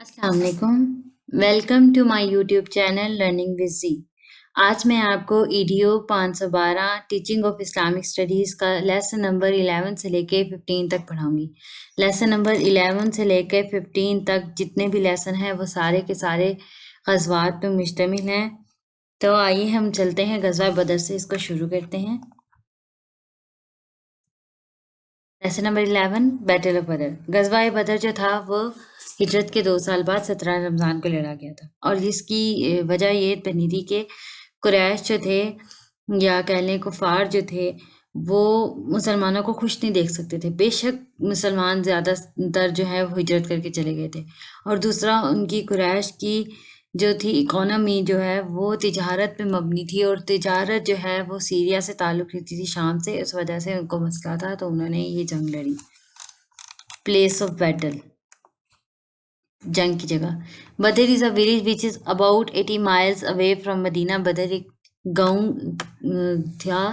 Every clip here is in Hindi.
अस्सलाम वालेकुम। Welcome to my YouTube channel learning with G. आज मैं आपको EDO 512 teaching of Islamic studies का लेसन नंबर 11 से लेके 15 तक पढ़ाऊंगी। लेसन नंबर 11 से लेके 15 तक जितने भी लेसन हैं वो सारे के सारे ग़ज़वात पे मुश्तमिल हैं। तो आइए हम चलते हैं ग़ज़वा बदर से, इसको शुरू करते हैं। लेसन नंबर 11 बैटल ऑफ बदर। ग़ज़वा बदर जो था वो हिजरत के 2 साल बाद 17 रमज़ान को लड़ा गया था और इसकी वजह ये बनी थी कि कुरैश जो थे या कह लें कुफ़ार जो थे वो मुसलमानों को खुश नहीं देख सकते थे। बेशक मुसलमान ज़्यादातर जो है वो हिजरत करके चले गए थे और दूसरा उनकी कुरैश की जो थी इकोनॉमी जो है वो तिजारत पे मबनी थी और तिजारत जो है वो सीरिया से ताल्लुक़ रखती थी, शाम से। इस वजह से उनको मसला था तो उन्होंने ये जंग लड़ी। प्लेस ऑफ बैटल, जंग की जगह। Badr is a village which is about 80 miles away from Medina. Badr एक गाँव था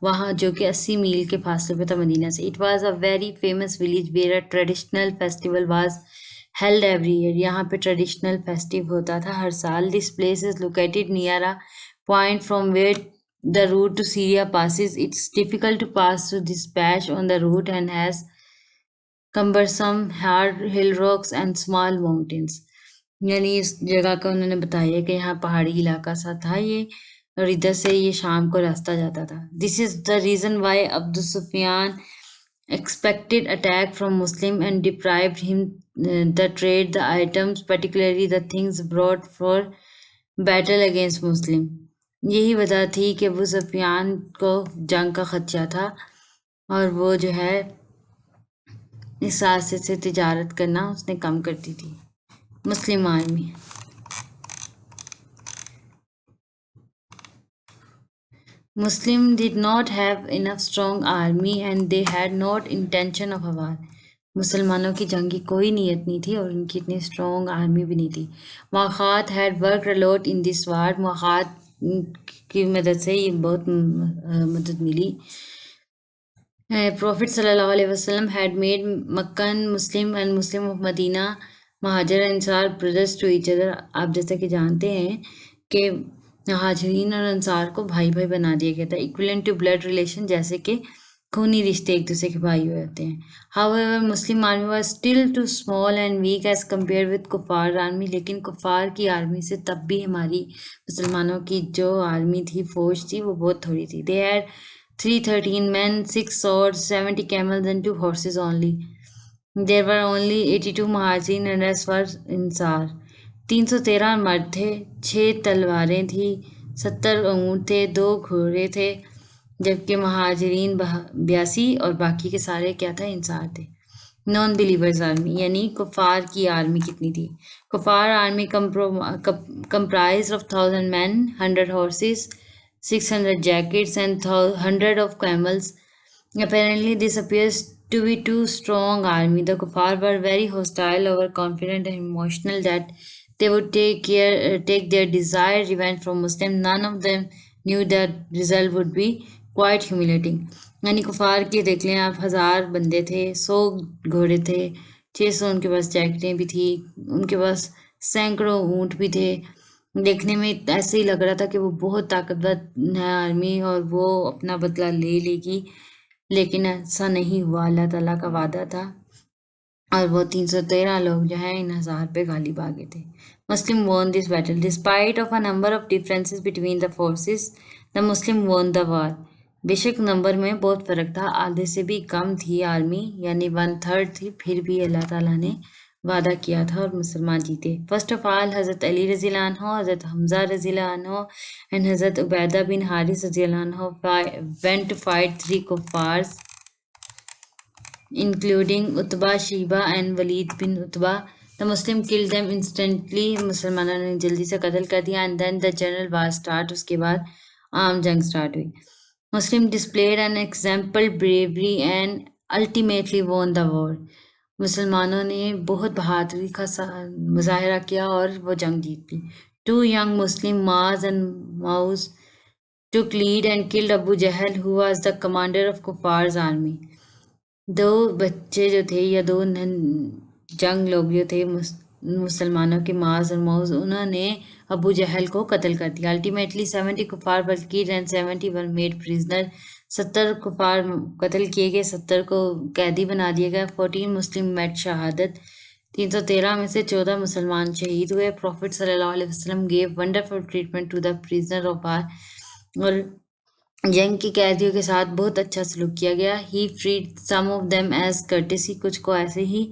वहाँ जो कि 80 मील के फासले पे था मदीना से। It was a very famous village where a traditional festival was held every year. यहाँ पे ट्रेडिशनल फेस्टिव होता था हर साल। This place is located near a point from where the route to Syria passes. It's difficult to pass through this patch on the route and has cumbersome hard hill rocks and small mountains. यानी इस जगह का उन्होंने बताया कि यहाँ पहाड़ी इलाका सा था ये और इधर से ये शाम को रास्ता जाता था। This is the reason why Abdul Sufyan expected attack from Muslim and deprived him the trade, the items, particularly the things brought for battle against Muslim. यही वजह थी कि अबू सुफियान को जंग का खदशा था और वो जो है इस रास्ते से तिजारत करना उसने कम कर दी थी। मुस्लिम army, Muslim did not have enough strong army and they had not intention of a war. मुसलमानों की जंग की कोई नीयत नहीं थी और उनकी इतनी स्ट्रॉन्ग आर्मी भी नहीं थी। मुआखात had work a lot in this war. मुआखात की मदद से ये बहुत मदद मिली। Prophet sallallahu alaihi wasallam had made Meccan Muslim and Muslim of Medina महाजर अंसार ब्रदर्स टू ईच अदर। आप जैसा कि जानते हैं कि महाजरीन और अंसार को भाई भाई बना दिया गया था, इक्विवेलेंट टू ब्लड रिलेशन, जैसे कि खूनी रिश्ते एक दूसरे के भाई होते हैं। However Muslim army was still too small and weak as compare with कुफार आर्मी। लेकिन कुफार की आर्मी से तब भी हमारी मुसलमानों की जो आर्मी थी, फौज थी, वो बहुत थोड़ी थी। They had 313 men, 6 swords, 70 camels and 2 horses only. There were only 82 महाजिन and rest were इंसार। 313 मर्द थे, 6 तलवारें थी, 70 ऊँट थे, 2 घोड़े थे, जबकि महाजरीन 82 और बाकी के सारे क्या था, इंसार थे। नॉन बिलीवर्स आर्मी यानी कुफार की आर्मी कितनी थी? कुफार army comprised of 1000 men, 100 horses, 600 jackets and 100 of camels. Apparently, this appears to be too strong army. The kuffar were very hostile, overconfident, and emotional that they would take their desired revenge from Muslims. None of them knew that result would be quite humiliating. यानी कुफार के देख लें आप, 1000 बंदे थे, 100 घोड़े थे, 600 उनके पास जैकेटें भी थी, उनके पास सैकड़ों ऊँट भी थे। देखने में ऐसे ही लग रहा था कि वो बहुत ताकतवर है आर्मी और वो अपना बदला ले लेगी, लेकिन ऐसा नहीं हुआ। अल्लाह ताला का वादा था और वो 313 लोग जो हैं इन 1000 पे गालिब आ गए थे। मुस्लिम won this battle despite of a number of differences between the forces. The Muslim won the war. बेशक नंबर में बहुत फ़र्क था, आधे से भी कम थी आर्मी, यानी 1/3 थी, फिर भी अल्लाह ताला ने वादा किया था और मुसलमान जीते। फर्स्ट ऑफ ऑल हज़रत अली रज़ी अल्लाह अन्हु, हज़रत हमज़ा रज़ी अल्लाह अन्हु एंड हज़रत उबैदा बिन हारिस रज़ी अल्लाह अन्हु went to fight 3 kuffars including Utba, Sheba and Walid bin Utba. The Muslim killed them instantly. मुसलमानों ने जल्दी से कत्ल कर दिया and then the general war start. उसके बाद आम जंग स्टार्ट हुई। Muslim displayed an example bravery and ultimately won the war. मुसलमानों ने बहुत बहादुरी का मुजाहरा किया और वो जंग जीत ली। 2 young Muslim, Maaz and Mauz, took lead and killed Abu Jahl, who was the commander of Kuffar's army. 2 बच्चे जो थे या 2 जंग लोग जो थे मुसलमानों के माज और मौज, उन्होंने अबू जहल को कत्ल कर दिया। अल्टीमेटली 70 कुफार were killed and 70 were made prisoner. 70 कुफार कत्ल किए गए, 70 को कैदी बना दिया गया। 14 मुस्लिम मेट शहादत। 313 में से 14 मुसलमान शहीद हुए। प्रॉफिट सल्लल्लाहु अलैहि वसल्लम gave wonderful treatment to the prisoner of war, और जंग के कैदियों के साथ बहुत अच्छा सलूक किया गया। He freed some of them as courtesy, कुछ को ऐसे ही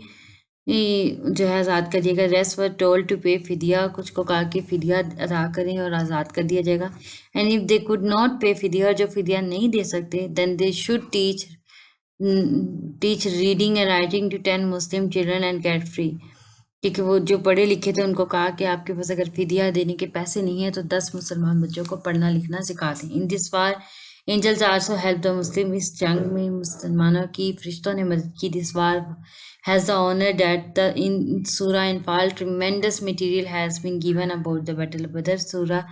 जो है आज़ाद कर दिया गया। रेस्ट वर टोल्ड टू पे फिदिया, कुछ को कहा कि फिदिया अदा करें और आज़ाद कर दिया जाएगा। And if they could not pay फिदिया, जो फिदिया नहीं दे सकते, then they should teach reading and writing to 10 Muslim children and get free, क्योंकि वो जो पढ़े लिखे थे उनको कहा कि आपके पास अगर फिदिया देने के पैसे नहीं है तो 10 मुसलमान बच्चों को पढ़ना लिखना सिखा दें। In this war angels also help the Muslim, इस जंग में मुसलमानों की फरिश्तों ने मदद की। This war has the honour that the in सूरा Anfal tremendous material has been given about the battle of Badr. सूरा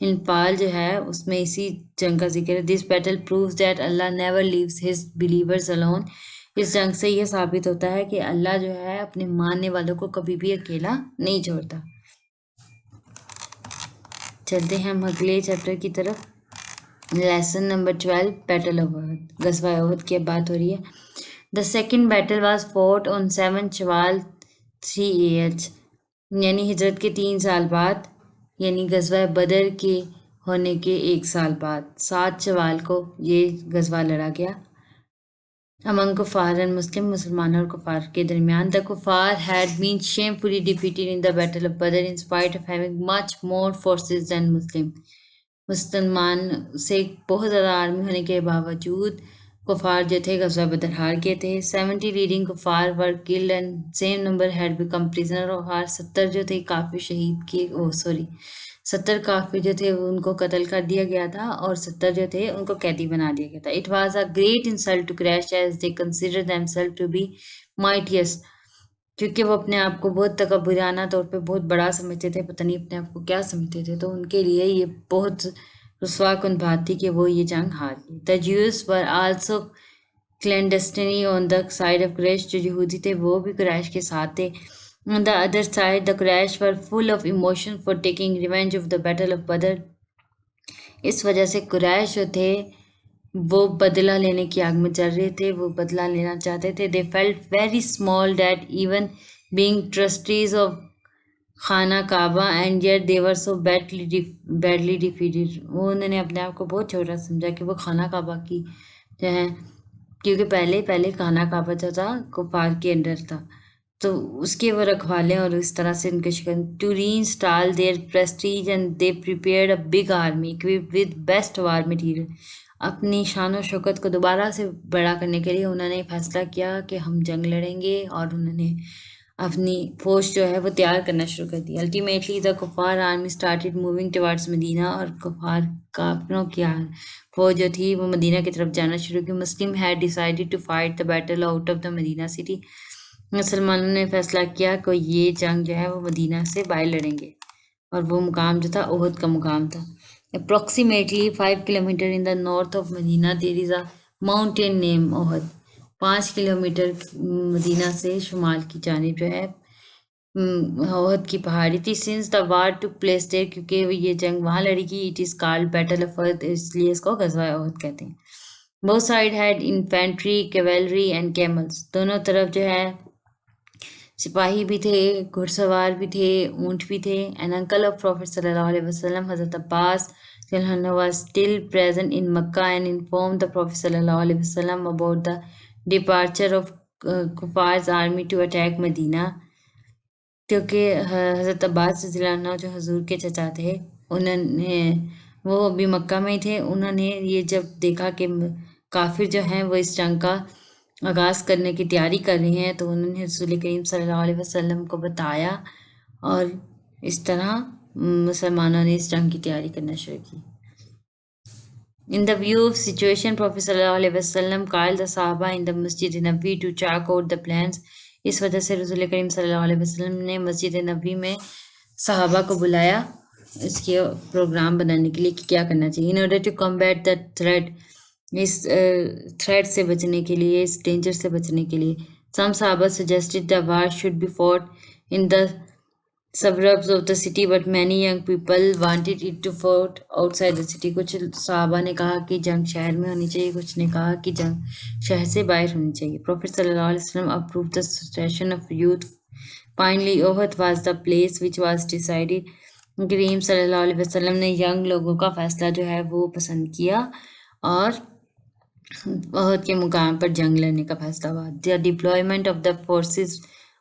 इनफाल जो है उसमें इसी जंग का जिक्र है। This battle proves that Allah never leaves his believers alone. इस जंग से यह साबित होता है कि अल्लाह जो है अपने मानने वालों को कभी भी अकेला नहीं छोड़ता। चलते हैं हम अगले चैप्टर की तरफ। लेसन नंबर 12, बैटल ऑफ उहद, गज़वा उहद की अब बात हो रही है। The second battle was fought on 7 Shawwal 3 AH, यानी हिजरत के 3 साल बाद, यानी गज़वा बदर के होने के 1 साल बाद 7 शवाल को ये गज़वा लड़ा गया। अमंग कुफार एंड मुस्लिम, मुसलमानों और कुफार के दरमियान। द कुफार had been shamefully defeated in the battle of Badr in spite of having much more forces than Muslim. मुसलमान से बहुत ज़्यादा आर्मी होने के बावजूद कुफार जो थे गज़वा बदर हार गए थे। 70 लीडिंग कुफार were killed and same number had become prisoner of war. 70 जो थे काफिर शहीद किए, 70 काफिर जो थे वो उनको कत्ल कर दिया गया था और 70 जो थे उनको कैदी बना दिया गया था। It was a great insult to Quraish as they consider themselves to be mightiest, क्योंकि वो अपने आप को बहुत तकब्बुराना तौर पे बहुत बड़ा समझते थे, पता नहीं अपने आप को क्या समझते थे, तो उनके लिए ये बहुत रुस्वाकुन बात थी कि वो ये जंग हार गई। The Jews were also clandestinely on the side of Quraysh, जो यहूदी थे वो भी कुरैश के साथ थे। On the other side, the Quraysh were full of emotion for taking revenge of the Battle of Badr. इस वजह से कुरैश जो थे वो बदला लेने की आग में जल रहे थे, वो बदला लेना चाहते थे। They felt very small that even being trustees of खाना काबा and yet they were so badly defeated. वो उन्होंने अपने आप को बहुत छोटा समझा कि वो खाना काबा की जो है, क्योंकि पहले पहले खाना काबा जो था कुफार के अंडर था, तो उसके वो रखवाले और इस तरह से उनके शिकन to reinstall their prestige and they prepared a big army equipped with best war material. अपनी शान और शौकत को दोबारा से बड़ा करने के लिए उन्होंने फैसला किया कि हम जंग लड़ेंगे, और उन्होंने अपनी फौज जो है वो तैयार करना शुरू कर दी। अल्टीमेटली द कुफार army started moving towards Medina, और कुफार काफिरों की फौज जो थी वो मदीना की तरफ जाना शुरू की। Muslim had decided to fight the battle out of the Medina city. मुसलमानों ने फैसला किया कि ये जंग जो है वो मदीना से बाहर लड़ेंगे, और वो मुकाम जो था ओहद का मुकाम था। Approximately 5 kilometre in the north of Medina there is a mountain name Uhud. 5 kilometre Medina से शुमाल की जानिब जो है ओहद की पहाड़ी थी। Since the war took place there, क्योंकि ये जंग वहाँ लड़ी गई, it is called battle of Uhud, इसलिए इसको गज़वा ओहद कहते हैं। Both side had infantry, cavalry and camels, दोनों तरफ जो है सिपाही भी थे, घुड़सवार भी थे, ऊंट भी थे। एन अंकल ऑफ प्रॉफिट सल्लल्लाहु अलैहि वसल्लम, हज़रत Abbas was still present in Makkah and informed the Prophet sallallahu alaihi wasallam about the departure of Kufar's army to attack Medina, क्योंकि हज़रत अब्बास रज़ियल्लाहु अन्हु जो हजूर के चचा थे, उन्होंने वो अभी मक्का में ही थे। उन्होंने ये जब देखा कि काफिर जो हैं वो इस जंग का आगाज़ करने की तैयारी कर रहे हैं, तो उन्होंने रसूल करीम सल्लल्लाहु अलैहि वसल्लम को बताया, और इस तरह मुसलमानों ने इस जंग की तैयारी करना शुरू की। In the view of situation, Prophet sallallahu alaihi wasallam called the Sahaba in the Masjid Nabi to chalk out the plans. इस वजह से रसूल करीम सल्लल्लाहु अलैहि वसल्लम ने मस्जिद नबी में सहाबा को बुलाया इसके प्रोग्राम बनाने के लिए कि क्या करना चाहिए। In order to combat the threat, इस थ्रेट से बचने के लिए, इस डेंजर से बचने के लिए, सम सहाबा suggested the war should be fought in the suburbs of the city, but many young people wanted it to fought outside the city. कुछ सहाबा ने कहा कि जंग शहर में होनी चाहिए, कुछ ने कहा कि जंग शहर से बाहर होनी चाहिए. Prophet sallallahu alaihi wasallam approved the session of youth. Finally, Uhud was the place which was decided. करीम सल्लल्लाहु अलैहि वसल्लम ने यंग लोगों का फैसला जो है वो पसंद किया और उहद के मुकाम पर जंग लड़ने का फैसला हुआ. The deployment of the forces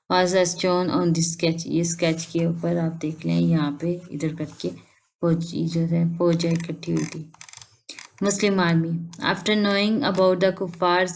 was as shown on this sketch. ये स्केच के ऊपर आप देख लें, यहाँ पे इधर करके फौज इकट्ठी हुई थी. Muslim army. After knowing about the Kuffar's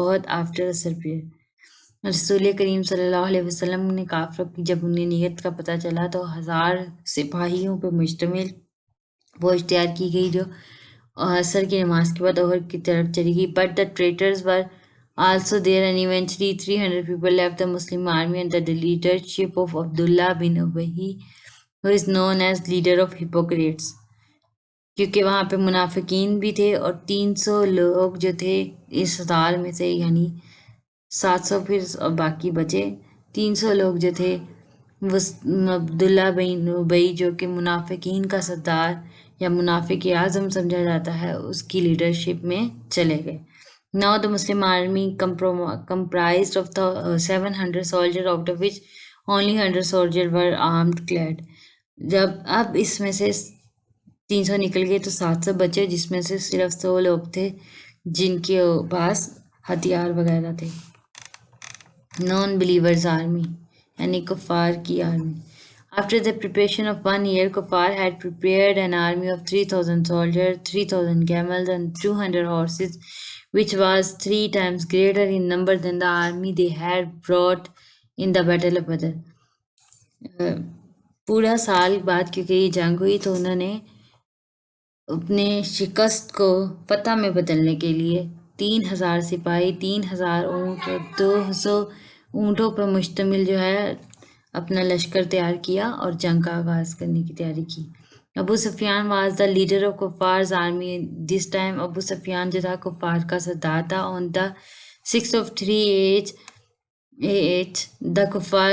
Uhud after a surprise. रसूल करीम सल्लल्लाहु अलैहि वसल्लम ने काफिरों की जब उन्हें नियत का पता चला तो 1000 सिपाहियों पर मुश्तमिल फौज तैयार की गई जो असर की नमाज के बाद ओहद की तरफ चली गई. But the traitors were also there, and eventually 300 people left the Muslim army under the leadership of Abdullah bin Ubay, who is known as leader of hypocrites. क्योंकि वहाँ पे मुनाफिकीन भी थे और 300 लोग जो थे इस 1000 में से, यानी 700 फिर और बाकी बचे 300 लोग जो थे वो अब्दुल्ला बिन उबई जो कि मुनाफिकीन का सरदार या मुनाफिक आज़म समझा जाता है उसकी लीडरशिप में चले गए. Now the Muslim army comprised of the 700 soldiers, out of which only 100 soldiers were armed clad. जब अब इसमें से 300 निकल गए तो 700 बचे, जिसमें से सिर्फ 100 लोग थे जिनके पास हथियार वगैरह थे. नॉन बिलीवर्स आर्मी यानी कुफार की army. After the preparation of 1 year, Kuffar had prepared an army of 3,000 soldiers, 3,000 camels, and 200 horses, which was 3 times greater in number than the army they had brought in the Battle of Badr. पूरा साल बाद क्योंकि ये जंग हुई तो उन्होंने अपने शिकस्त को पता में बदलने के लिए 3,000 सिपाही, 3,000 ऊँट और 200 ऊँटों पर मुश्तमिल जो है अपना लश्कर तैयार किया और जंग का आगाज करने की तैयारी की. Abu Sufyan was the leader of कुफार्स army. This time Abu Sufyan जो था कुफार का सरदार था. On the 6th of 3 AH, the kuffar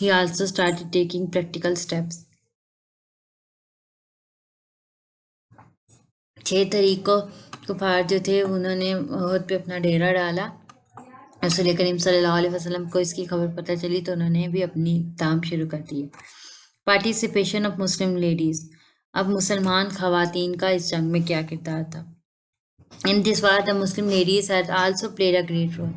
he also started taking practical steps. 6 तारीख को कुफार जो थे उन्होंने उहद पे अपना डेरा डाला. रसूल करीम सल्लल्लाहु अलैहि वसल्लम को इसकी खबर पता चली तो उन्होंने भी अपनी ताम शुरू कर दी. Participation of Muslim ladies. अब मुसलमान खवातीन का इस जंग में क्या किरदार था. In this war the Muslim ladies had also played a great role.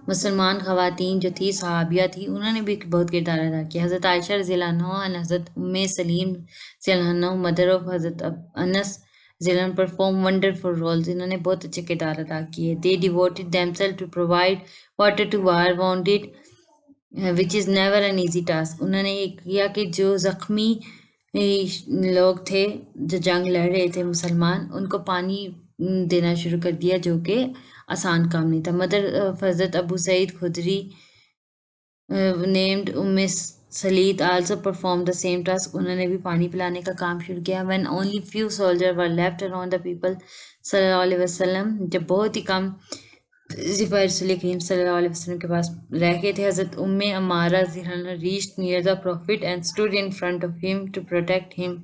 मुसलमान खवातीन जो थी सहाबिया थी उन्होंने भी बहुत किरदार अदा किया. हज़रत आयशा रज़ियल्लाहु अन्हा और हज़रत उम्मे सलीम रज़ियल्लाहु अन्हा, मदर ऑफ हज़रत अनस रज़ियल्लाहु, परफॉर्म वंडरफुल रोल्स. इन्होंने बहुत अच्छे किरदार अदा किए. They devoted themselves to provide water to war wounded, which is never an easy task. उन्होंने ये किया कि जो ज़ख्मी लोग थे जो जंग लड़ रहे थे मुसलमान, उनको पानी देना शुरू कर दिया जो कि आसान काम नहीं था. मदर हज़रत Abu Saeed Khudri named Umme Salid also perform the same task. उन्होंने भी पानी पिलाने का काम शुरू किया. When only few soldier were left around the people सल्लल्लाहु अलैहि वसल्लम, जब बहुत ही कम सिपाही रसूल करीम सल्लल्लाहु अलैहि वसल्लम के पास रह गए थे, हज़रत Umme Amara reached near the prophet and stood in front of him to protect him.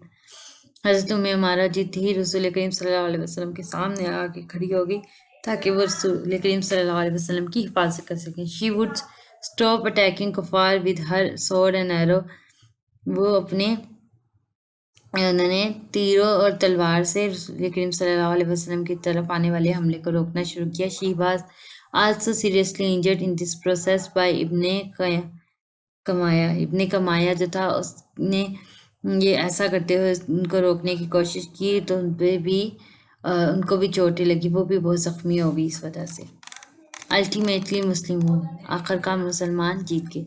हज़रत उम्मे अमारा जी थी रसूल करीम सल्लल्लाहु अलैहि वसल्लम के सामने आके खड़ी हो गई ताकि वो रसूल करीम सल्लल्लाहु अलैहि वसल्लम की हिफाजत कर सकें. शी वुड स्टॉप अटैकिंग कुफार with her sword and arrow. वो अपने उन्होंने तीरों और तलवार से रसूल करीम सल्लल्लाहु अलैहि वसल्लम की तरफ आने वाले हमले को रोकना शुरू किया. She was also seriously injured in this process by Ibn Qamiah. Ibn कमाया जो था उसने ये ऐसा करते हुए उनको रोकने की कोशिश की तो उन पर भी उनको भी चोटें लगी, वो भी बहुत ज़ख्मी हो गई इस वजह से. अल्टीमेटली मुस्लिम हो, आखिरकार मुसलमान जीत गए.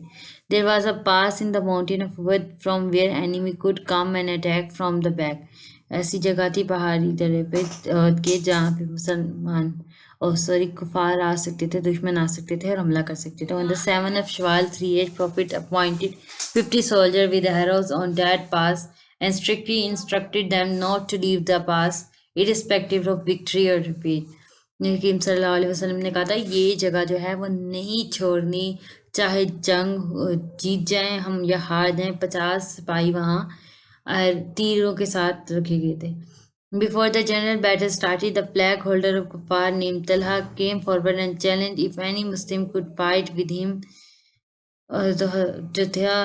There was a pass in the mountain of wood from where enemy could come and attack from the back. ऐसी जगह थी पहाड़ी दर्रे पे के जहाँ पे मुसलमान कुफार आ सकते थे, दुश्मन आ सकते थे और हमला कर सकते थे. On the 7th of Shawwal 3H, Prophet appointed 50 soldiers with arrows on that pass and strictly instructed them not to leave the pass. Irrespective of victory और डिफीट। नबी करीम सल्लल्लाहु अलैहि वसल्लम ने कहा था ये जगह जो है वो नहीं छोड़नी, चाहे जंग जीत जाए हम या हार जाए। 50 सिपाही वहाँ तीरों के साथ रखे गए थे। Before the general battle started, the flag holder of Kuffar named Talha came forward and challenged if any Muslim could fight with him. और जो था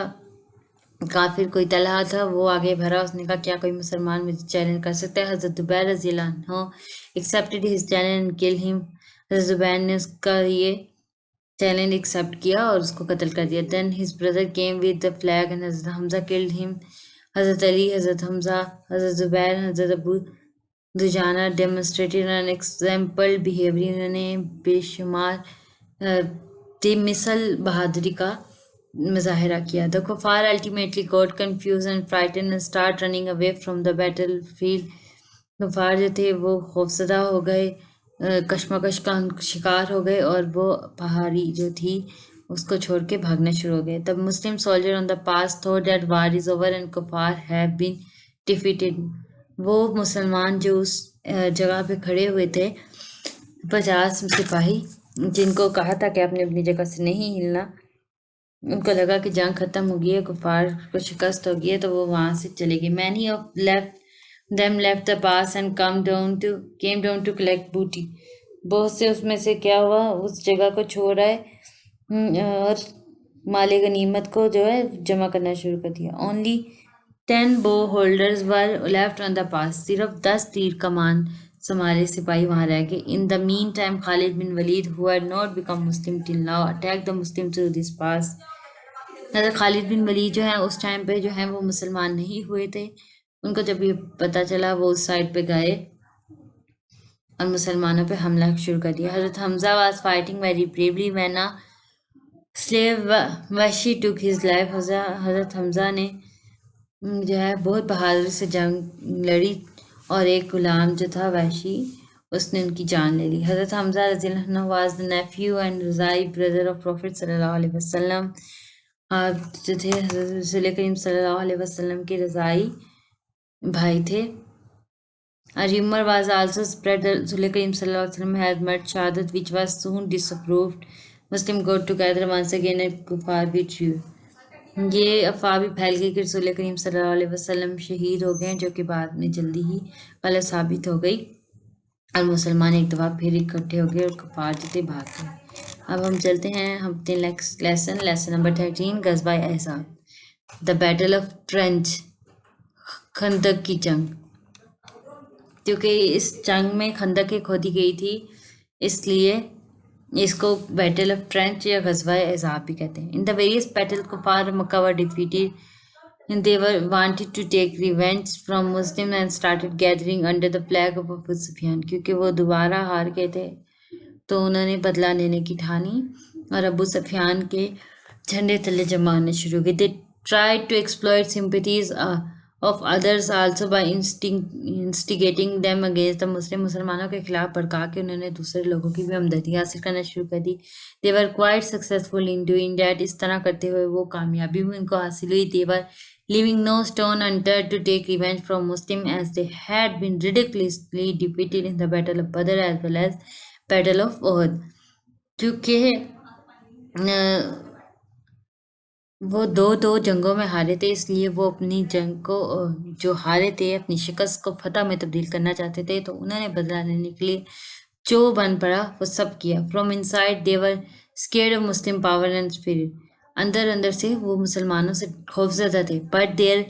काफिर कोई तलहा था, वो आगे भरा। उसने कहा क्या कोई मुसलमान मुझे चैलेंज कर सकता है? हजरत जुबैर रज़ियल्लाहु अन्हु accepted his challenge and kill him. हजरत जुबैर ने उसका ये चैलेंज एक्सेप्ट किया और उसको कत्ल कर दिया। Then his brother came with the flag and हजरत हमजा किल्ड हिम। हजरत अली, हजरत हमजा, हजरत जुबैर, हजरत Abu Dujana demonstrated an example behaviour. इन्होंने बेशुमार बेमिसल बहादुरी का मुजाहिरा किया। द कुफार ultimately got confused and frighten and start running away from the battle field. कुफार जो थे वो खौफजदा हो गए, कशमकश का शिकार हो गए और वो पहाड़ी जो थी उसको छोड़ के भागना शुरू हो गए। तब Muslim soldier on the pass thought that war is over and कुफार हैव बीन डिफीटेड। वो मुसलमान जो उस जगह पे खड़े हुए थे, 50 सिपाही, जिनको कहा था कि आपने अपनी जगह से नहीं हिलना, उनको लगा कि जंग खत्म हो गई है, कुफार को शिकस्त हो गई है, तो वो वहां से चले गए। Many of left the pass and came down to collect booty. बहुत से उसमें से क्या हुआ, उस जगह को छोड़ आए और माले गनीमत को जो है जमा करना शुरू कर दिया। Only 10 bow holders were left on the pass. सिर्फ 10 तीर कमान संभाले सिपाही वहां रह गए। In the mean time Khalid bin Walid who had not become Muslim till now attack the Muslim through this pass. हज़रत खालिद बिन वलीद जो है उस टाइम पे जो है वो मुसलमान नहीं हुए थे। उनको जब ये पता चला वो उस साइड पे गए और मुसलमानों पे हमला शुरू कर दिया। हज़रत Hamza was fighting very bravely when a slave वशी टुक हिज लाइफ। हज़रत हमजा ने जो है बहुत बहादुरी से जंग लड़ी और एक गुलाम जो था वैशी, उसने उनकी जान ले ली। हज़रत हमजा रज़ियल्लाहु अन्हु वाज द नेफ्यू एंड रज़ाई ब्रदर ऑफ प्रॉफिट सल्लल्लाहु अलैहि वसल्लम। आप जो थे हज़रत रसूल करीम सल्लल्लाहु अलैहि वसल्लम के रज़ाई भाई थे। A rumor was also spread that Rasul Karim Sallallahu Alaihi Wasallam had met Shahadat, which was soon disapproved. Muslim got together once again and kuffar withdrew. ये अफवाह भी फैल गई कि रसूल करीम सल्लल्लाहु अलैहि वसल्लम शहीद हो गए, जो कि बाद में जल्दी ही गलत साबित हो गई और मुसलमान एक दफ़ा फिर इकट्ठे हो गए और कुफार जो थे भाग गए। अब हम चलते हैं अपने लेसन नंबर 13, गज़वा Ahzab, the battle of trench, खंदक की जंग। क्योंकि इस जंग में खंदकें खोदी गई थी, इसलिए इसको बैटल ऑफ ट्रेंच या गज़वा अहज़ाब भी कहते हैं। इन द वेरियस बैटल कुफार Mecca were defeated and they were wanted to take revenge from Muslims and started gathering under the flag of Abu Sufyan। क्योंकि वो दोबारा हार गए थे तो उन्होंने बदला लेने की ठानी और अबू सफियान के झंडे तले जमा होने शुरू हो गए। They tried to exploit sympathies of others also by instigating them against the Muslim। मुसलमानों के खिलाफ भड़का के उन्होंने दूसरे लोगों की भी हमदर्दी हासिल करना शुरू कर दी। They were quite successful in doing that। इस तरह करते हुए वो कामयाबी भी उनको हासिल हुई। They were leaving no stone unturned to take revenge from Muslim as they had been ridiculously defeated in the Battle of Badr as well as Battle of Uhud। क्योंकि वो दो जंगों में हारे थे, इसलिए वो अपनी जंग को जो हारे थे अपनी शिकस्त को फतह में तब्दील करना चाहते थे, तो उन्होंने बदला लेने के लिए जो बन पड़ा वो सब किया। From inside they were scared of Muslim power and spirit. अंदर अंदर से वो मुसलमानों से खौफजदा थे। But their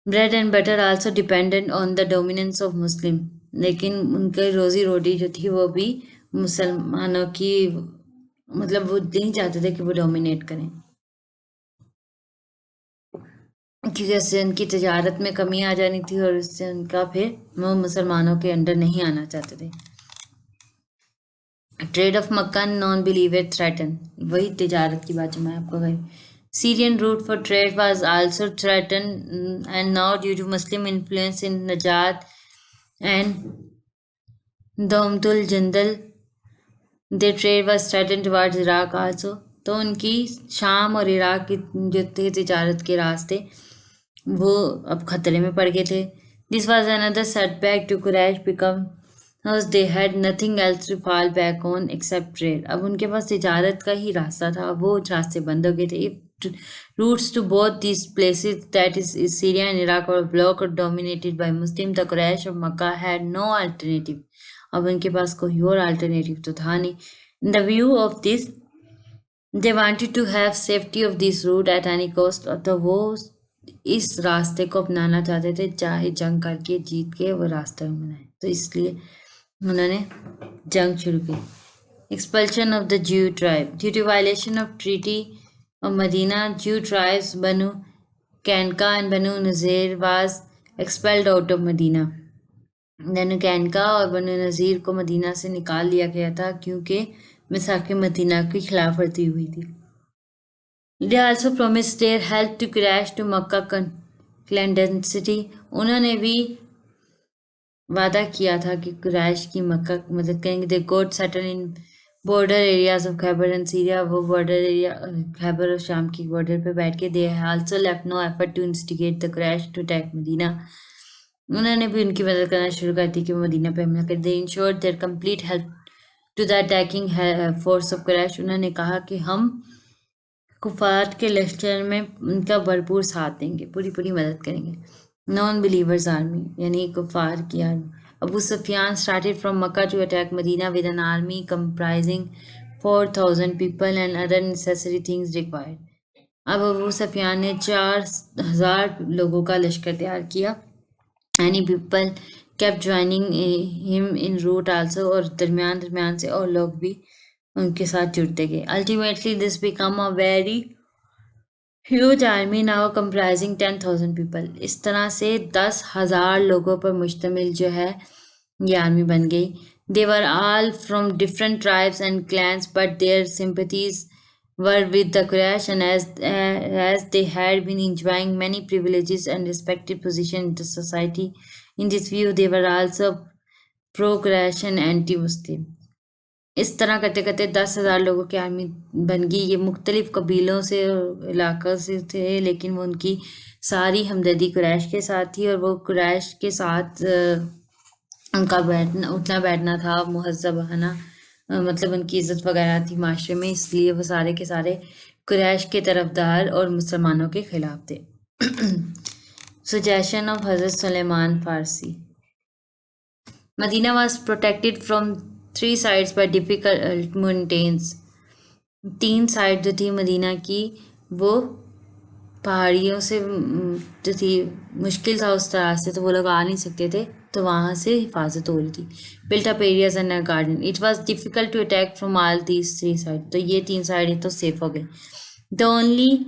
bread and butter also dependent on the dominance of Muslim. लेकिन उनके रोजी रोटी जो थी वो भी मुसलमानों की, मतलब वो नहीं चाहते थे कि वो डोमिनेट करें, क्योंकि उससे उनकी तजारत में कमी आ जानी थी और उससे उनका फिर वो मुसलमानों के अंडर नहीं आना चाहते थे। Trade of Mecca non believer threaten, वही तजारत की बात जो मैं आपको कही। Syrian route for trade was also threaten and now due to Muslim influence in Najd and Dumatul Jandal they trade was threaten towards Iraq also. तो उनकी शाम और इराक की जो थे तजारत के रास्ते वो अब खतरे में पड़ गए थे। This was another setback to Quraysh because they had nothing else to fall back on except trade. अब उनके पास तिजारत का ही रास्ता था, वो रास्ते बंद हो गए थे. Routes to both these places, that is Syria and Iraq, were blocked or dominated by Muslims. The Quraysh of Makkah had no alternative. अब उनके पास कोई और alternative तो था नहीं. In the view of this, they wanted to have safety of this route at any cost. तो वो इस रास्ते को अपनाना चाहते थे, चाहे जंग करके जीत के वो रास्ता बनाए. तो इसलिए उन्होंने जंग शुरू की. Expulsion of the Jew tribe. Due to violation of treaty of Medina, Jew tribes Banu Kanka and Banu Nazir was expelled out of Medina. बनु कैनका और बनु नज़ीर को मदीना से निकाल दिया गया था क्योंकि मिसाक मदीना की खिलाफ वर्जी हुई थी. They also promised their help to Quraysh to Makkah clandestinity. उन्होंने भी वादा किया था कि कुरैश की मक्का की मदद करेंगे. They got settled in border areas of Khyber and Syria. वो border area खैबर और शाम की border पे बैठ के they also left no effort to instigate the Quraysh to attack Medina. उन्होंने भी उनकी मदद करना शुरू कर दी कि वो मदीना पे हमला कर. They ensured their complete help to the attacking force of Quraysh. उन्होंने कहा कि हम कुफार के लश्कर में उनका भरपूर साथ देंगे, पूरी मदद करेंगे. नॉन बिलीवर्स आर्मी यानी कुफार की army. Abu Sufyan started from Makkah to attack Medina with an army comprising 4,000 people and other necessary things required. अब अबू सुफियान ने 4,000 लोगों का लश्कर तैयार किया. Many people kept joining him in route also, और दरमियान से और लोग भी उनके साथ जुड़ते गए. Ultimately, this became a very huge army now comprising 10,000 people. इस तरह से 10,000 लोगों पर मुश्तमिल जो है ये आर्मी बन गई. They were all from different tribes and clans, but their sympathies were with the Quraysh, and as they had been enjoying many privileges and respected position in the society, in this view they were also pro-Quraysh and anti-Muslim. इस तरह करते करते 10,000 लोगों की आर्मी बन गई. ये मुख्तलिफ कबीलों से इलाक़ों से थे, लेकिन वो उनकी सारी हमदर्दी कुरैश के साथ थी और वो कुरैश के साथ उनका बैठना उठना बैठना था मुहज़्ज़बाना, मतलब उनकी इज़्ज़त वगैरह थी माशरे में. इसलिए वो सारे के सारे कुरैश के तरफदार और मुसलमानों के ख़िलाफ़ थे. सजेशन ऑफ हज़रत Sulaiman Farsi. Medina was protected from 3 sides by difficult mountains. 3 side जो थी मदीना की वो पहाड़ियों से जो थी, मुश्किल था उस तरह से, तो वो लोग आ नहीं सकते थे, तो वहाँ से हिफाजत हो रही थी. Built up areas and a garden. It was difficult to attack from all these 3 side. तो ये 3 साइड तो सेफ हो गए. The only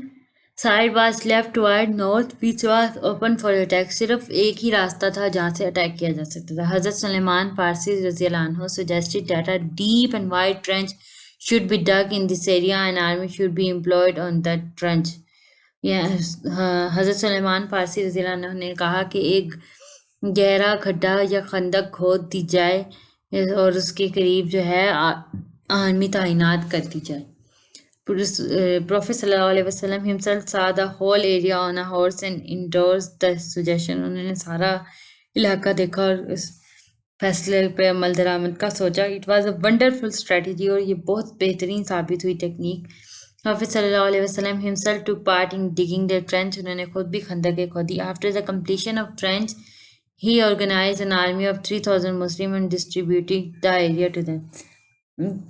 side was left toward north which was open for attack. सिर्फ एक ही रास्ता था जहाँ से अटैक किया जा सकता था. हज़रत सुलेमान फ़ारसी रज़ियल्लाहु अन्हु suggested that a deep and wide trench should be dug in this area and army should be employed on that trench. हज़रत सुलेमान फ़ारसी रज़ियल्लाहु अन्हु ने कहा कि एक गहरा खड्डा या खंदक खोद दी जाए और उसके करीब जो है आर्मी तैनात कर दी जाए. Prophet sallallahu alaihi wasallam himself saw the whole area on a horse and endorsed the suggestion. उन्होंने सारा इलाका देखा और इस फैसले पे अमल दरामद का सोचा. It was a wonderful strategy और ये बहुत बेहतरीन साबित हुई technique. Prophet sallallahu alaihi wasallam himself took part in digging the trench. उन्होंने खुद भी खंदक खोदी. After the completion of trench, he organized an army of 3,000 Muslims and distributed the area to them.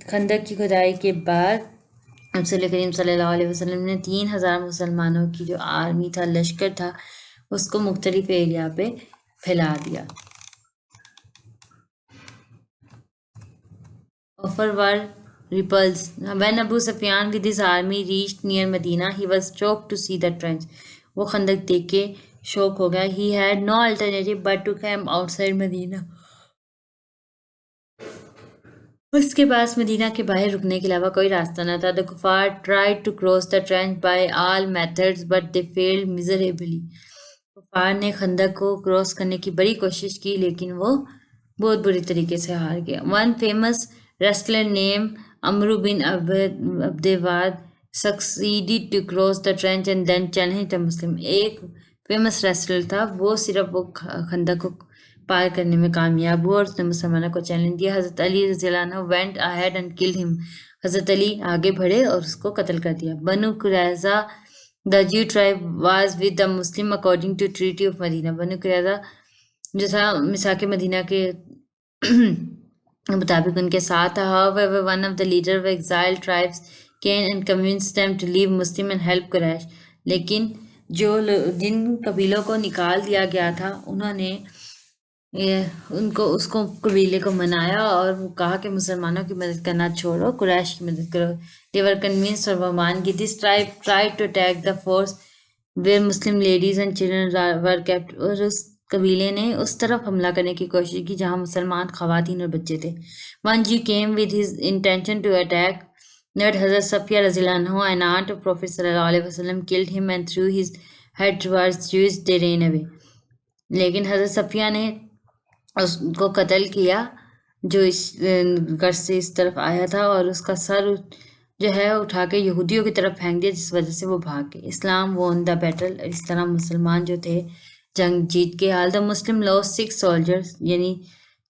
खंदक की खुदाई के बाद रसूल करीम सल्लल्लाहु अलैहि वसल्लम ने 3,000 मुसलमानों की जो आर्मी था, लश्कर था, उसको मुख्तलिफ एरिया पे फैला दिया. Offer were repulsed. When Abu Sufyan with his army reached near Medina, he was shocked to see the trench. वो खंदक देख के शौक हो गया. He had no alternative but to camp outside Medina. उसके पास मदीना के बाहर रुकने के अलावा कोई रास्ता न था. The kuffar tried to cross the trench by all methods but they failed miserably. कुफार ने खंदक को क्रॉस करने की बड़ी कोशिश की, लेकिन वो बहुत बुरी तरीके से हार गया. One famous wrestler named Amru bin Abdewad succeeded to cross the trench and then challenged the Muslim. एक फेमस रेसलर था, वो सिर्फ वो खंदक को पार करने में कामयाब हुआ और उसने मुसलमानों को चैलेंज दिया। हज़रत अली रज़ियल्लाहु अन्हु went ahead and killed him. हज़रत अली आगे बढ़े और उसको कत्ल कर दिया। बनु Qurayza the Jew tribe was with the Muslim according to Treaty of Medina। बनु कुरैज़ा जो था मिसाक मदीना के मुताबिक उनके साथ था। However, one of the leader of exiled tribes came and convinced them to leave Muslim and help Quraysh। लेकिन जिन कबीलों को निकाल दिया गया था, उन्होंने उनको उसको कबीले को मनाया और वो कहा कि मुसलमानों की मदद करना छोड़ो, कुरैश की मदद करो। They were convinced और वो मान गए। This tribe tried to attack the force where Muslim ladies and children were kept। और उस कबीले ने उस तरफ हमला करने की कोशिश की जहां मुसलमान खवातीन और बच्चे थे। One Jew came with his intention to attack, but Hazrat Safiya रज़ियल्लाहु अन्हा, an aunt of Prophet sallallahu alaihi wasallam, killed him and threw his head towards Jews। They ran away। लेकिन हजरत सफिया ने उसको कत्ल किया जो इस घर से इस तरफ आया था और उसका सर जो है उठा के यहूदियों की तरफ फेंक दिया, जिस वजह से वो भाग गए। Islam won the battle. इस तरह मुसलमान जो थे जंग जीत के। All the Muslim lost 6 soldiers, यानी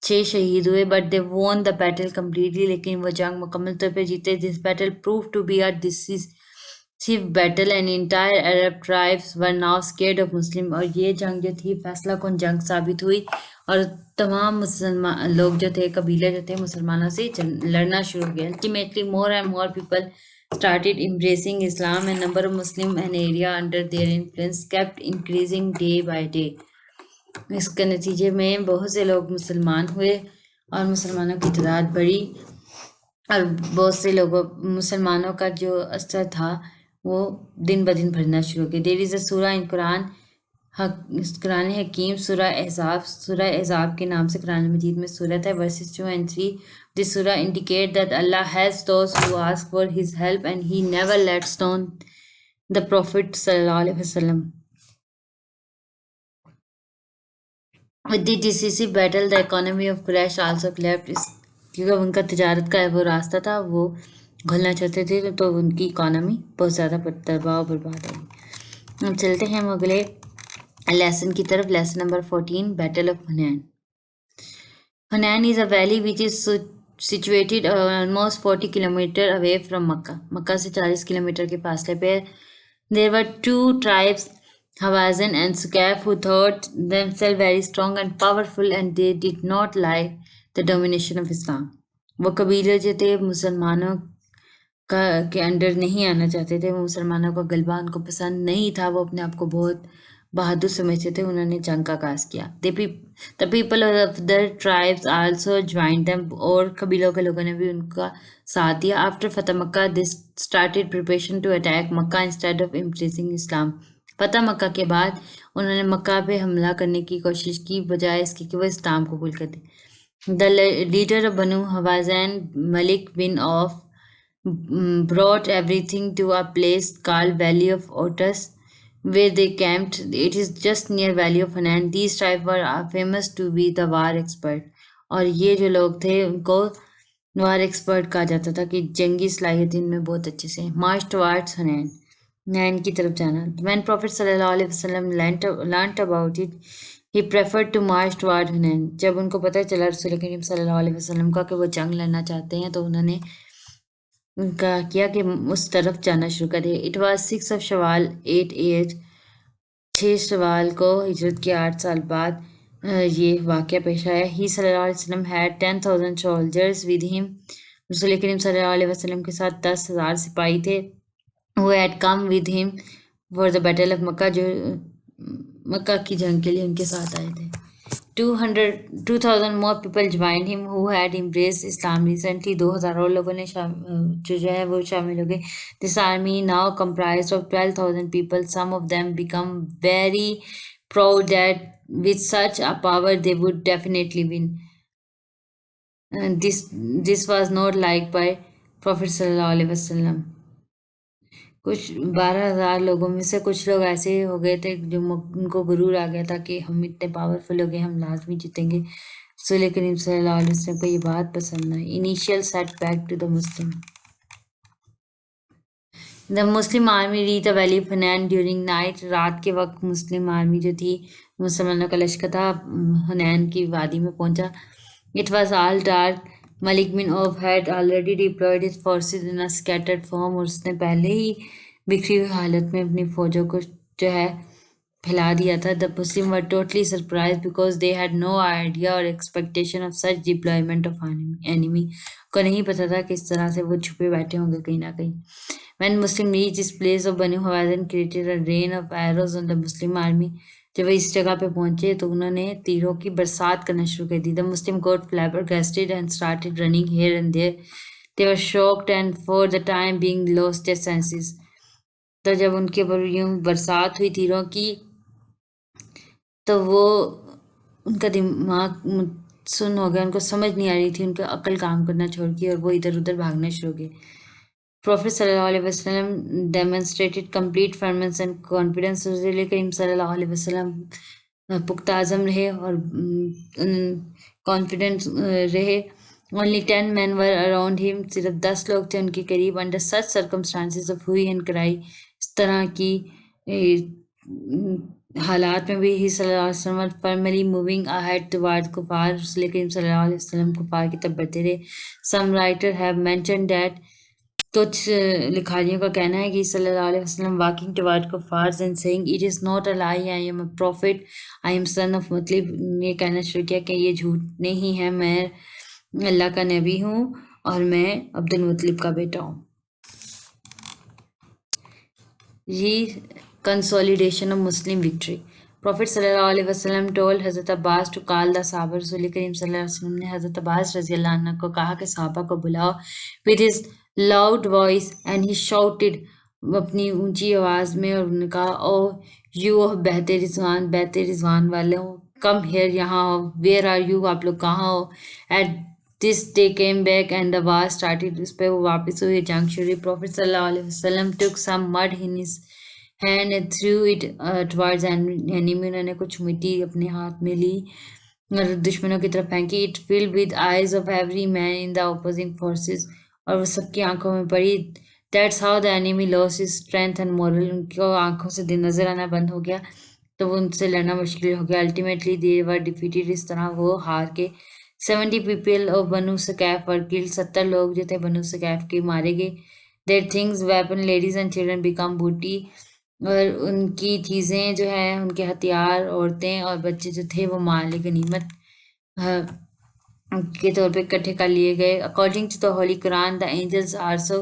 6 शहीद हुए, but they won the battle completely. लेकिन वो जंग मुकम्मल तौर पे जीते। This battle prove to be a decisive battle and entire Arab tribes were now scared of Muslim. और ये जंग जो थी फैसला कुन जंग साबित हुई और तमाम मुसलमान लोग जो थे, कबीले जो थे, मुसलमानों से लड़ना शुरू हो गया। Ultimately more and more people started embracing Islam and number of Muslim and area under their influence kept increasing day by day। इसके नतीजे में बहुत से लोग मुसलमान हुए और मुसलमानों की तादाद बढ़ी और बहुत से लोगों मुसलमानों का जो असर था वो दिन ब दिन बढ़ना शुरू हो गया। देयर इज़ अ सूरा इन कुरान कुरान हकीम सूरा एहज़ाब के नाम से कुरान मजीद में सूरत है। Verses 2 and 3। This surah indicate that Allah has those who ask for his help and he never lets down the prophet सल्लल्लाहु अलैहि वसल्लम। With the decisive battle the economy of Quraish also collapsed। क्योंकि उनका तिजारत का वो रास्ता था, वो घुलना चाहते थे, तो उनकी इकोनॉमी बहुत ज़्यादा तबाह बर्बाद होगी। अब चलते हैं हम अगले लेसन की तरफ। Lesson number 14, battle of Hunain. Hunain is a valley which is situated almost 40 kilometer away from Mecca. Mecca से 40 किलोमीटर के फासले पे। There were 2 tribes, Hawazin and Sukaf, who thought themselves very strong and powerful and they did not like the domination of Islam। वो कबीले जो थे मुसलमानों का के अंडर नहीं आना चाहते थे, वो मुसलमानों का गलबा उनको पसंद नहीं था, वो अपने आप को बहुत बहादुर समझते थे। उन्होंने जंग का आगाज किया। The people of the tribes also join them. और कबीलों के लोगों ने भी उनका साथ दिया। आफ्टर फतेह Mecca they started preparation to attack Mecca instead of impressing Islam. फतेह मक्का के बाद उन्होंने मक्का पे हमला करने की कोशिश की, बजाय इसके कि वो इस्लाम कबूल कर दे। The leader of Banu Hawazin, Malik bin Auf, brought everything to a place called Valley of Otis, where they camped। It is just near Valley of Hanan। These tribes were famous to be the war expert। और ये जो लोग थे उनको वार एक्सपर्ट कहा जाता था कि जंगी सलाहियत इनमें बहुत अच्छे से। मार्च टुवर्ड्स हुनैन, हुनैन की तरफ जाना। When Prophet sallallahu alaihi wasallam learnt about it, he preferred to march toward हुनैन। जब उनको पता चला रसूल करीम सल्लल्लाहु अलैहि वसल्लम का कि वो जंग लड़ना चाहते हैं, तो उन्होंने उनका किया कि उस तरफ जाना शुरू करे। It was 6 of Shawwal 8 6 Shawwal को हिजरत के 8 साल बाद ये वाक़या पेश आया। ही सल्लल्लाहु अलैहि वसल्लम हैड 10,000 सोल्जर्स विद हिम। रसूल करीम सल्लल्लाहु अलैहि वसल्लम के साथ 10,000 सिपाही थे। वो had come with him for the battle of Mecca, जो मक्का की जंग के लिए उनके साथ आए थे। 2,000 more people joined him who had embraced Islam recently। 2,000 और लोगों ने जो है वो शामिल हो गए। This army now comprised of 12,000 people। Some of them become very proud that with such a power they would definitely win। And this was not liked by Prophet sallallahu alaihi wasallam। कुछ 12,000 लोगों में से कुछ लोग ऐसे हो गए थे जो उनको गुरूर आ गया था कि हम इतने पावरफुल हो गए, हम लाजमी जीतेंगे। रसूल करीम सल्लल्लाहु अलैहि वसल्लम को ये बात पसंद आई। Initial setback to the Muslim. The Muslim army reach the valley of Hunain during night. रात के वक्त मुस्लिम आर्मी जो थी, मुसलमानों का लश्कर था, हुनैन की वादी में पहुंचा। It was all dark. Malik bin Auf had already deployed his forces in a scattered form, और उसने पहले ही बिखरी हुई हालत में अपनी फौजों को जो है फैला दिया था। The Muslim were totally surprise because they had no idea or expectation of such deployment of enemy. को नहीं पता था किस तरह से वो छुपे बैठे होंगे कहीं ना कहीं। When Muslim reached this place of Banu Hawazin created a rain of arrows on the Muslim army. जब वो इस जगह पे पहुंचे तो उन्होंने तीरों की बरसात करना शुरू कर दी। The Muslim got flabbergasted and started running here and there. They were shocked and for the time being lost their senses. तो जब उनके ऊपर यूं बरसात हुई तीरों की, तो वो उनका दिमाग सुन्न हो गया, उनको समझ नहीं आ रही थी, उनका अकल काम करना छोड़ के और वो इधर उधर भागना शुरू हो गए। Prophet सल्लल्लाहु अलैहि वसल्लम demonstrated complete firmness and confidence. रसूल करीम सल्लल्लाहु अलैहि वसल्लम पुख्ता आज़म रहे और कॉन्फिडेंस रहे। Only 10 men were around him. सिर्फ 10 लोग थे उनके करीब। Under such circumstances of hue and cry, इस तरह की हालात में भी ही सल्लल्लाहु अलैहि वसल्लम फॉर्मली मूविंग अहेड टुवर्ड कुफार। रसूल करीम सल्लल्लाहु अलैहि वसल्लम कुफार की तरफ बढ़ते रहे। Some writer have mentioned that कुछ लिखारियों का कहना है कि सल्लल्लाहु अलैहि वसल्लम वॉकिंग टुवर्ड कुफार and saying it is not a lie, I am a prophet, I am son of, मतलब ये कहना शुरू किया कि ये झूठ नहीं है, मैं अल्लाह का नबी हूँ और मैं अब्दुल मुत्तलिब का बेटा हूँ। ये consolidation of Muslim victory. Profit सल्लल्लाहु अलैहि वसल्लम टोल्ड हज़रत अब्बास टू कॉल द सहाबा। रसूल करीम सल्लल्लाहु अलैहि वसल्लम ने हज़रत अब्बास रज़ी अल्लाह अन्हु को कहा कि सहाबा को बुलाओ। With his loud voice and he shouted, अपनी ऊंची आवाज़ में, और उन्होंने कहा, ओ यू बहते रिजवान वाले हो, कम हेयर, यहाँ हो। वेयर आर यू, आप लोग कहाँ हो। At this they came back and the war started, उस पर वो वापस हुई, जंग शुरू। प्रॉफिट सल्लल्लाहु अलैहि वसल्लम took some mud in his hand and threw it towards enemy. उन्होंने कुछ मिट्टी अपने हाथ में ली और दुश्मनों की तरफ फेंकी। It filled with eyes of every man in the opposing forces, और वो सबकी आंखों में पड़ी। That's how the enemy loss his strength and moral. उनको आंखों से दिन नजर आना बंद हो गया, तो वो उनसे लड़ना मुश्किल हो गया। अल्टीमेटली दे वर डिफीटेड, इस तरह वो हार के। 70 people of Banu Saqif were killed, 70 लोग जो थे बनु सकैफ के मारे गए। Their things weapon ladies and children become booty, और उनकी चीज़ें जो है, उनके हथियार, औरतें और बच्चे जो थे वो माल गनीमत के तौर पे इकट्ठे कर लिए गए। According to the holy Quran the angels also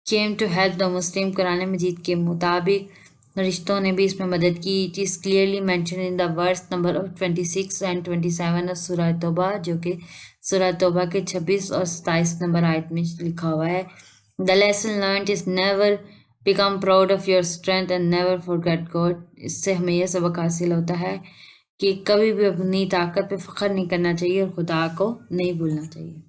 came to help the Muslim. Quran Majeed के मुताबिक रिश्तों ने भी इसमें मदद की। It is clearly mention in the verse number 26 and 27 of सूरह तौबा, जो कि सूरह तौबा के 26 और 27 नंबर आयत में लिखा हुआ है। The lesson learned is never become proud of your strength and never forget God. इससे हमें यह सबक हासिल होता है कि कभी भी अपनी ताकत पे फख्र नहीं करना चाहिए और खुदा को नहीं भूलना चाहिए।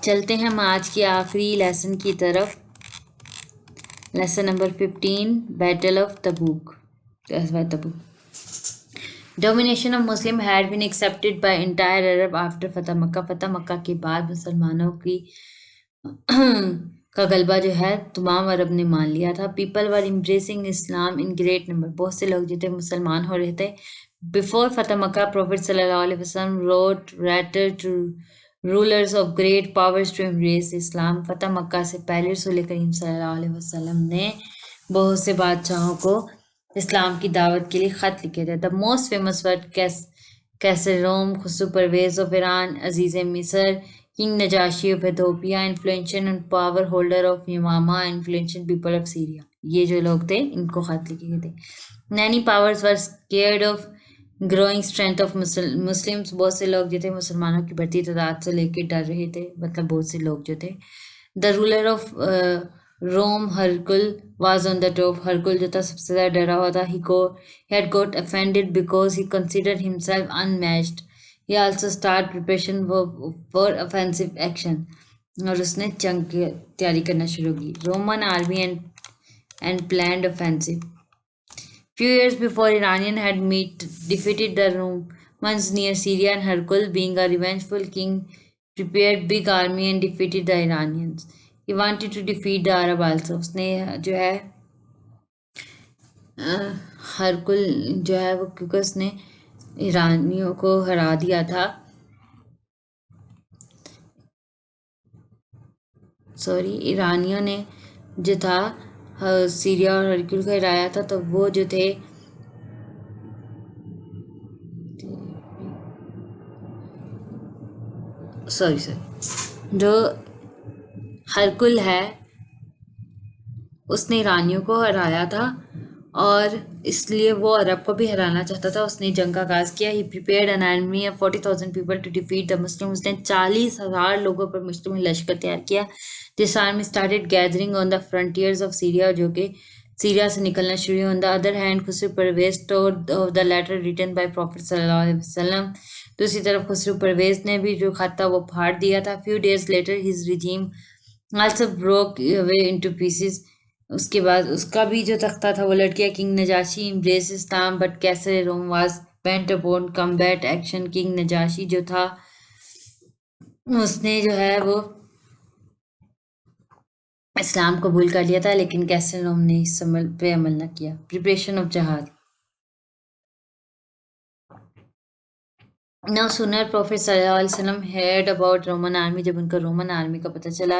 चलते हैं हम आज की आखिरी लेसन की तरफ। Lesson number 15, battle of Tabuk. Domination of Muslim had been accepted by entire Arab after फतह मक्का। फतह मक्का के बाद मुसलमानों की का गलबा जो है तमाम अरब ने मान लिया था। People were embracing Islam in great number, बहुत से लोग जो थे मुसलमान हो रहे थे। बिफोर फतह मक्का प्रॉफिट सल्लल्लाहु अलैहि वसल्लम wrote letter to rulers of great powers to embrace Islam. फतह मक्का से पहले रसूल करीम सल्लल्लाहु अलैहि वसल्लम ने बहुत से बादशाहों को इस्लाम की दावत के लिए ख़त लिखे थे। The most famous word Caesar Rome, Khusro Parvez of Iran, Aziz Misr, king Najashi of Ethiopia, influential and power holder of Yamama, influential people of Syria. ये जो लोग थे इनको ख़त लिखे गए थे। Many powers were scared of growing strength of Muslims. बहुत से लोग जो थे मुसलमानों की बढ़ती तादाद से लेके डर रहे थे, मतलब बहुत से लोग जो थे। The ruler of Rome Heraclius was on the top. Heraclius जो था सबसे ज़्यादा डरा हुआ था। He had got offended because he considered himself unmatched. He also started preparation for offensive action. और उसने जंग की तैयारी करना शुरू की। Roman army and planned offensive. Few years before, Iranian had defeated the Romans near Syria, and Hercule, being a revengeful king, prepared big army and defeated the Iranians. He wanted to defeat the Arab also. उसने जो है हरकुल जो है वो क्योंकि उसने ईरानियों को हरा दिया था, सॉरी ईरानियों ने जो था सीरिया और हरकुल को हराया था, तो वो जो थे सॉरी जो हरकुल है उसने ईरानियों को हराया था और इसलिए वो अरब को भी हराना चाहता था। उसने जंग का आगाज किया। He prepared an army of 40,000 people to defeat the Muslim. उसने 40,000 लोगों पर मुस्लिम लश्कर तैयार किया। This army started gathering on the frontiers of Syria, जो कि सीरिया से निकलना शुरू। On the other hand Khusro Parvez told of the letter written by prophet सल्लल्लाहु अलैहि वसल्लम। दूसरी तरफ खुसरू परवेज ने भी जो खत था वो फाड़ दिया था। Few days later his regime also broke away into pieces. उसके बाद उसका भी जो तख्ता था वो लट गया। King Najashi embrace Islam but Caesar Rome was bent upon combat action. King Najashi जो था उसने जो है वो इस्लाम कबूल कर लिया था, लेकिन कैसर रोम ने इस अमल पे अमल न किया। प्रिपरेशन ऑफ जहाद। Now sooner Prophet सल्लल्लाहु अलैहि वसल्लम heard about Roman army, जब उनको रोमन आर्मी का पता चला,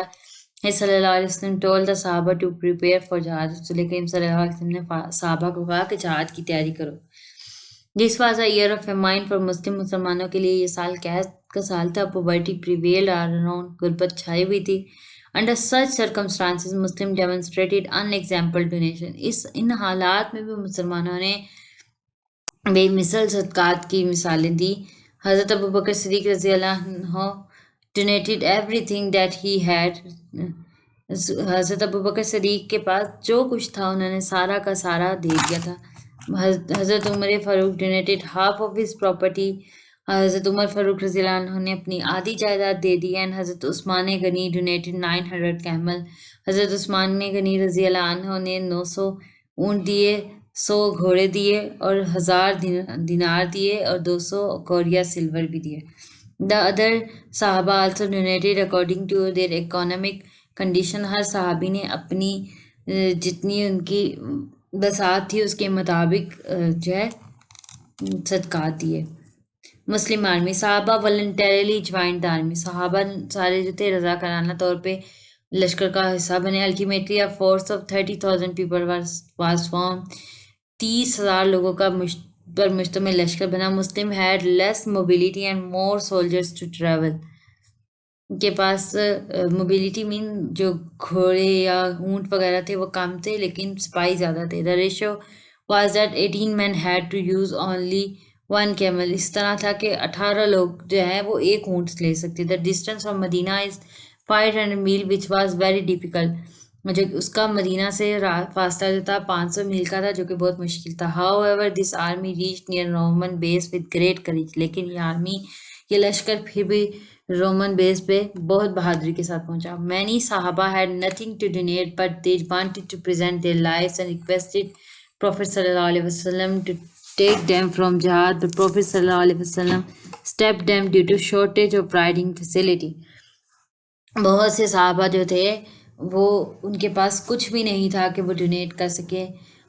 he सल्लल्लाहु अलैहि वसल्लम told the sahaba to prepare for jihad। रसूल करीम सल्लल्लाहु अलैहि वसल्लम ने सहाबा को कहा कि जहाद की तैयारी करो। This was a year of famine for Muslim। मुसलमानों के लिए ये साल कैद का साल था। Poverty prevailed around, गुर्बत छाई हुई थी। Under such circumstances Muslim demonstrated unexampled donation। इन हालात में भी मुसलमानों ने बेमिसल सदकात की मिसालें दी। हज़रत अबू बकर सिद्दीक़ रज़ी अल्लाह अन्हु donated everything that he had। हज़रत अबू बकर सिद्दीक़ के पास जो कुछ था उन्होंने सारा का सारा दे दिया था। हज़रत Umar Farooq donated half of his property। हज़रत उमर फ़ारूक रज़ी अल्लाह अन्हु ने अपनी आधी जायदाद दे दी। एंड हज़रत उस्मान गनी donated 900 कैमल। हज़रत उस्मान गनी रज़ी अल्लाह अन्हु ने 900 ऊँट दिए, 100 घोड़े दिए और 1000 दिनार दिए और 200 कौरिया सिल्वर भी दिए। द अदर साहबा also donated according to their economic condition. हर साहबी ने अपनी जितनी उनकी बसात थी उसके मुताबिक जो है सदकात दिए। मुस्लिम आर्मी। साहबा वॉलंटरली ज्वाइंड द आर्मी। साहबा सारे जो थे रजाकाराना तौर पे लश्कर का हिस्सा बने। Ultimately a force of 30,000 people was form. 30,000 लोगों का पर मुश्तमिल लश्कर बना। Muslim had less mobility and more soldiers to travel. के पास मोबिलिटी मीन जो घोड़े या ऊंट वगैरह थे वो कम थे, लेकिन सिपाही ज़्यादा थे। The ratio was that 18 man had to use only 1 camel. इस तरह था कि 18 लोग जो है वो एक ऊंट ले सकते। The distance from Medina is 500 mile which was very difficult. जो उसका मदीना से फासला जो था 500 मील का था, जो कि बहुत मुश्किल था। How ever this army reach near Roman base with great courage. लेकिन ये आर्मी ये लश्कर फिर भी रोमन बेस पे बहुत बहादुरी के साथ पहुंचा। मैनी साहबा had nothing to donate but they wanted to present their lives and requested prophet सल्लल्लाहु अलैहि वसल्लम to take them from jihad, but Prophet sallallahu alaihi wasallam stopped them due to shortage of riding facility। बहुत से साहबा जो थे वो उनके पास कुछ भी नहीं था कि वो डोनेट कर सके,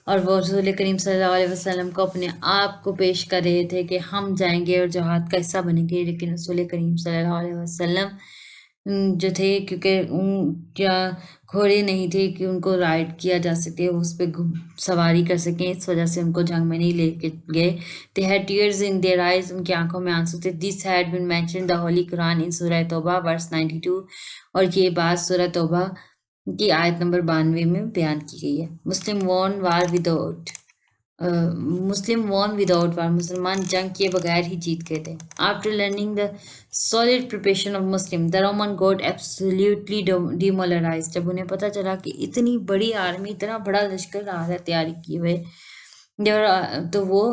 और वो रसूल करीम सल्लल्लाहु अलैहि वसल्लम को अपने आप को पेश कर रहे थे कि हम जाएंगे और जहाद का हिस्सा बनेंगे। लेकिन रसूल करीम सल्लल्लाहु अलैहि वसल्लम जो थे, क्योंकि क्या घोड़े नहीं थे कि उनको राइड किया जा सके, उस पर सवारी कर सकें, इस वजह से उनको जंग में नहीं लेके गए। They had tears in their eyes. उनकी आंखों में आंसू थे। This had been mention the holy Quran in सूरह तौबा वर्स 92। और ये बात सूरह तौबा की आयत नंबर 92 में बयान की गई है। Muslim won without war. मुसलमान जंग किए बगैर ही जीत गए थे। After learning the solid preparation of Muslim the Roman got absolutely demoralised. जब उन्हें पता चला कि इतनी बड़ी आर्मी, इतना बड़ा लश्कर आ रहा है तैयारी किए हुए, तो वो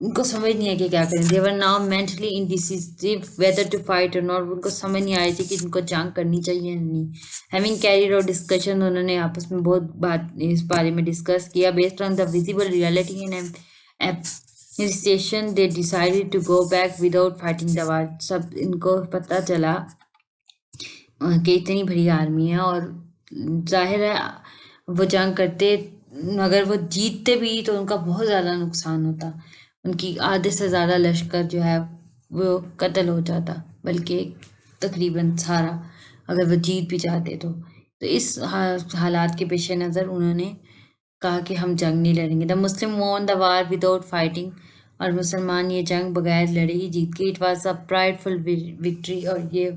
उनको समझ नहीं है कि क्या करें। They were now mentally indecisive whether to fight or not. उनको समझ नहीं आई थी कि उनको जंग करनी चाहिए या नहीं। हैविंग कैरिड आउट डिस्कशन, उन्होंने आपस में बहुत बात इस बारे में डिस्कस किया। Based on the visible reality and station they decided to go back without fighting the war. सब इनको पता चला कि इतनी बड़ी आर्मी है और जाहिर है वो जंग करते, अगर वो जीतते भी तो उनका बहुत ज़्यादा नुकसान होता। उनकी आधे से ज़्यादा लश्कर जो है वो कत्ल हो जाता, बल्कि तकरीबन सारा, अगर वो जीत भी जाते तो इस हालात के पेश नज़र उन्होंने कहा कि हम जंग नहीं लड़ेंगे। The Muslim won the war without fighting, और मुसलमान ये जंग बगैर लड़े ही जीत गए। It was a prideful victory, और ये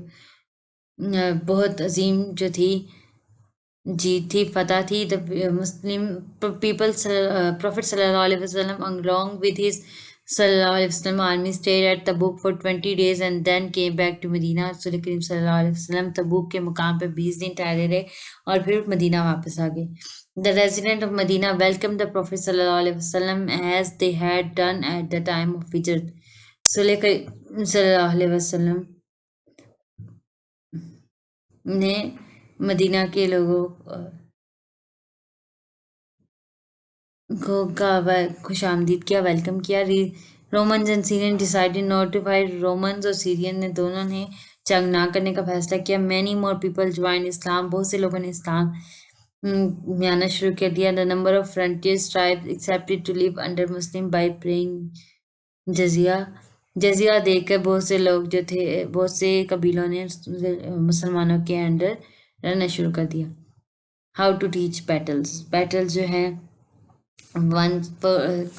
बहुत अजीम जो थी जीत थी, फतह थी। द मुस्लिम पीपल Prophet सल्लल्लाहु अलैहि वसल्लम along with his सल्लल्लाहु अलैहि वसल्लम army stayed at Tabuk for 20 days and then came back to Medina. रसूल करीम सल्लल्लाहु अलैहि वसल्लम तबूक के मुकाम पे 20 दिन ठहरे रहे और फिर मदीना वापस आ गए। The resident of Medina welcomed the Prophet सल्लल्लाहु अलैहि वसल्लम as they had done at the time of hijrat। रसूल करीम सल्लल्लाहु अलैहि वसल्लम ने मदीना के लोगों को का खुशामदीद किया, वेलकम किया। Romans and Syrian decided not to fight. Romans और सीरियन ने दोनों ने जंग ना करने का फैसला किया। Many more people join Islam, बहुत से लोगों ने इस्लाम में आना शुरू कर दिया। The number of frontiers tribe accepted to live under Muslim by paying जजिया। जजिया देकर बहुत से लोग जो थे, बहुत से कबीलों ने मुसलमानों के अंडर रहना शुरू कर दिया। How to teach battles. Battles जो है 1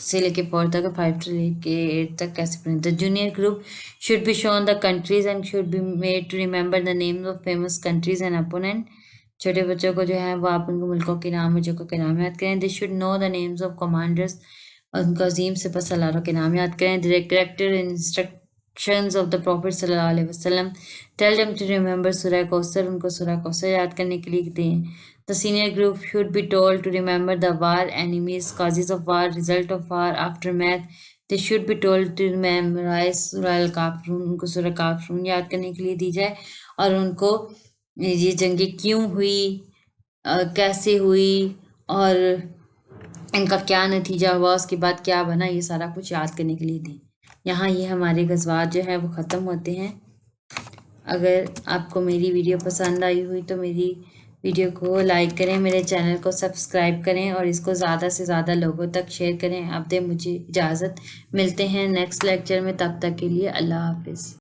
से लेके 4 तक, 5 से लेके 8 तक कैसे पढ़ें। The junior group should be shown the countries and should be made to remember the names of famous countries and opponent. छोटे बच्चों को जो है वो आप उनको मुल्कों के नाम, मुल्कों के नाम याद करें। They should know the names of commanders, और उनको अजीम सिपह सलारों के नाम याद करें। The character instructions of the prophet सल्लल्लाहु अलैहि वसल्लम। टेल देम टू रिमेंबर सूरह कौसर, उनको सूरह कौसर याद करने के लिए दें। The senior group should be told to remember the war enemies, causes of war, result of war, aftermath. They should be told to memorize Surah Al-Kafirun, उनको सूरह काफरून याद करने के लिए दी जाए, और उनको ये जंगें क्यों हुई, कैसे हुई, और इनका क्या नतीजा हुआ, उसके बाद क्या बना, ये सारा कुछ याद करने के लिए दें। यहाँ ये हमारे गज़वात जो है वो ख़त्म होते हैं। अगर आपको मेरी वीडियो पसंद आई हुई तो मेरी वीडियो को लाइक करें, मेरे चैनल को सब्सक्राइब करें और इसको ज़्यादा से ज़्यादा लोगों तक शेयर करें। अब दे मुझे इजाज़त, मिलते हैं नेक्स्ट लेक्चर में, तब तक के लिए अल्लाह हाफिज़।